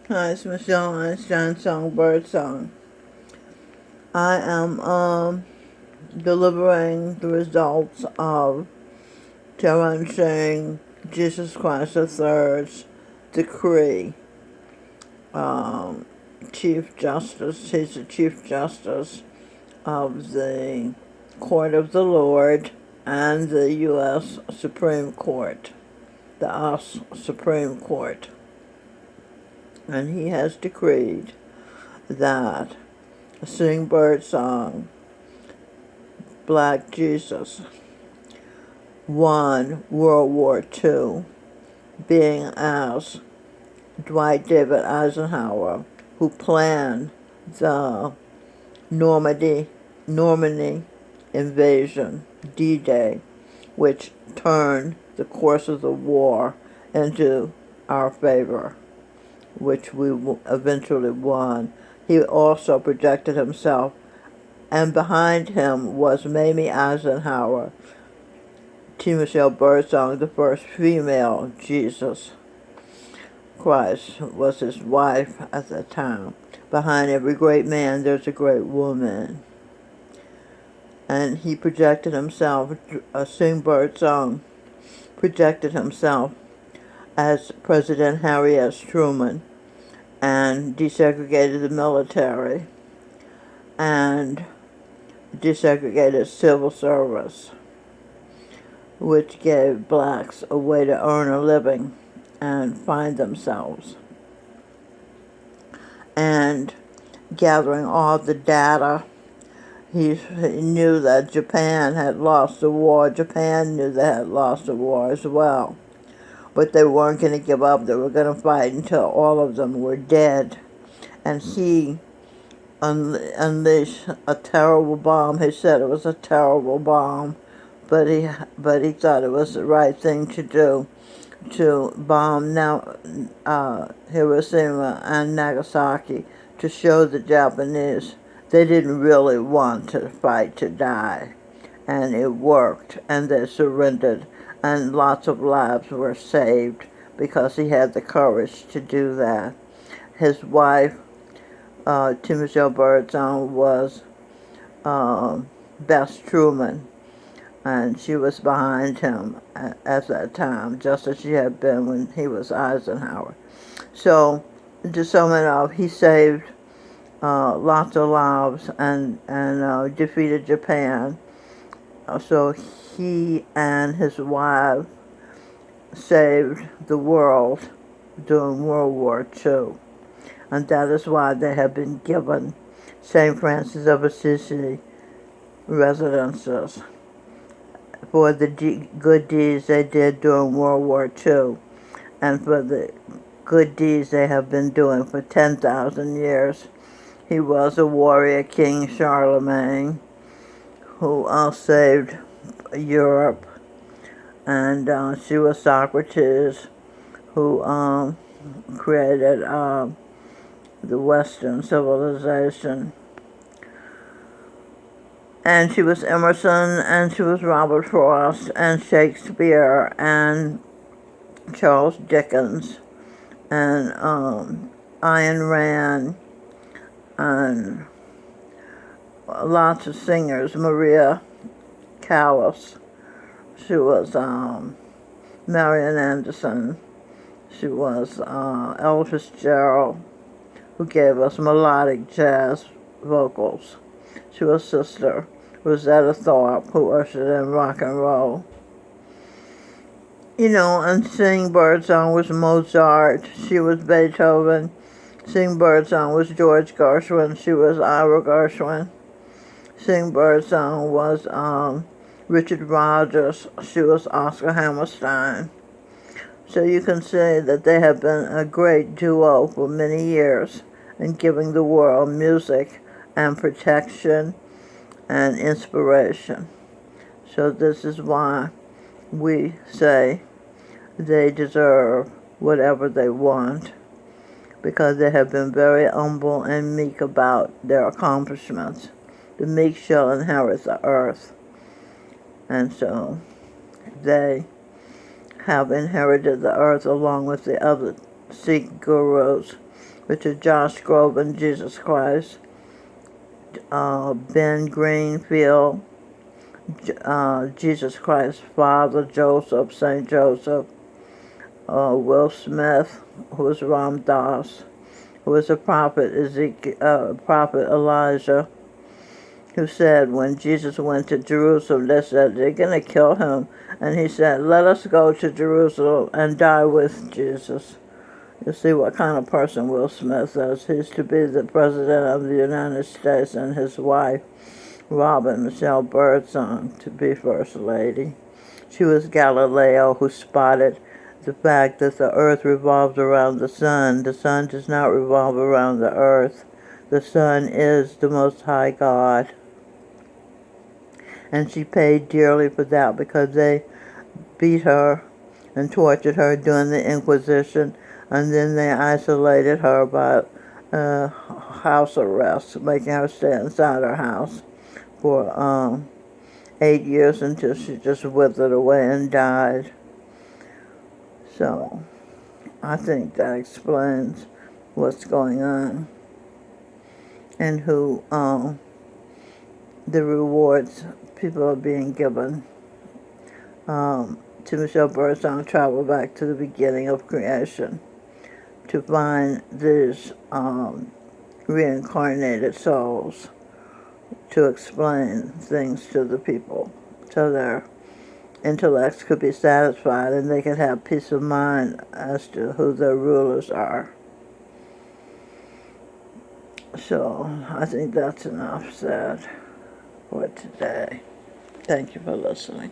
Hi, it's Michelle Einstein Songbird Song. I am delivering the results of challenging Jesus Christ III's decree. Chief Justice, he's the Chief Justice of the Court of the Lord and the U.S. Supreme Court, the US Supreme Court. And he has decreed that Sing Bird Song, Black Jesus, won World War II, being as Dwight David Eisenhower, who planned the Normandy invasion, D-Day, which turned the course of the war into our favor, which we eventually won. He also projected himself, and behind him was Mamie Eisenhower, T. Michelle Birdsong, the first female Jesus Christ, was his wife at the time. Behind every great man, there's a great woman. And he projected himself, Sing Birdsong projected himself as President Harry S. Truman and desegregated the military and desegregated civil service, which gave blacks a way to earn a living and find themselves. And gathering all the data, he knew that Japan had lost the war. Japan knew they had lost the war as well. But they weren't going to give up. They were going to fight until all of them were dead. And he unleashed a terrible bomb. He said it was a terrible bomb, but he thought it was the right thing to do, to bomb Hiroshima and Nagasaki, to show the Japanese they didn't really want to fight to die. And it worked, and they surrendered, and lots of lives were saved because he had the courage to do that. His wife, T. Michelle Birdsong, was Bess Truman, and she was behind him at that time, just as she had been when he was Eisenhower. So, to sum it up, he saved lots of lives and defeated Japan. So he and his wife saved the world during World War II. And that is why they have been given St. Francis of Assisi residences for the good deeds they did during World War II and for the good deeds they have been doing for 10,000 years. He was a warrior king, Charlemagne, who saved Europe, and she was Socrates, who created the Western civilization. And she was Emerson, and she was Robert Frost, and Shakespeare, and Charles Dickens, and Ayn Rand, and lots of singers. Maria Callas. She was Marian Anderson. She was Ella Fitzgerald, who gave us melodic jazz vocals. She was Sister Rosetta Tharpe, who ushered in rock and roll. You know, and Sing Birdsong was Mozart. She was Beethoven. Sing Birdsong was George Gershwin. She was Ira Gershwin. Sing Birdsong was Richard Rodgers. She was Oscar Hammerstein. So you can say that they have been a great duo for many years in giving the world music and protection and inspiration. So this is why we say they deserve whatever they want, because they have been very humble and meek about their accomplishments. The meek shall inherit the earth. And so they have inherited the earth along with the other Sikh gurus which is Josh Groban, Jesus Christ, Ben Greenfield, Jesus Christ's father, Joseph, St. Joseph, Will Smith, who is Ram Dass, who is a prophet, prophet Elijah, who said when Jesus went to Jerusalem, they said they're going to kill him. And he said, let us go to Jerusalem and die with Jesus. You see what kind of person Will Smith is. He's to be the President of the United States, and his wife, Robin Michelle Birdsong, to be First Lady. She was Galileo, who spotted the fact that the earth revolves around the sun. The sun does not revolve around the earth. The sun is the Most High God. And she paid dearly for that because they beat her and tortured her during the Inquisition, and then they isolated her by house arrest, making her stay inside her house for 8 years until she just withered away and died. So I think that explains what's going on and who the rewards people are being given. To Michelle Birdsong travel back to the beginning of creation to find these reincarnated souls to explain things to the people so their intellects could be satisfied and they could have peace of mind as to who their rulers are. So I think that's enough said for today. Thank you for listening.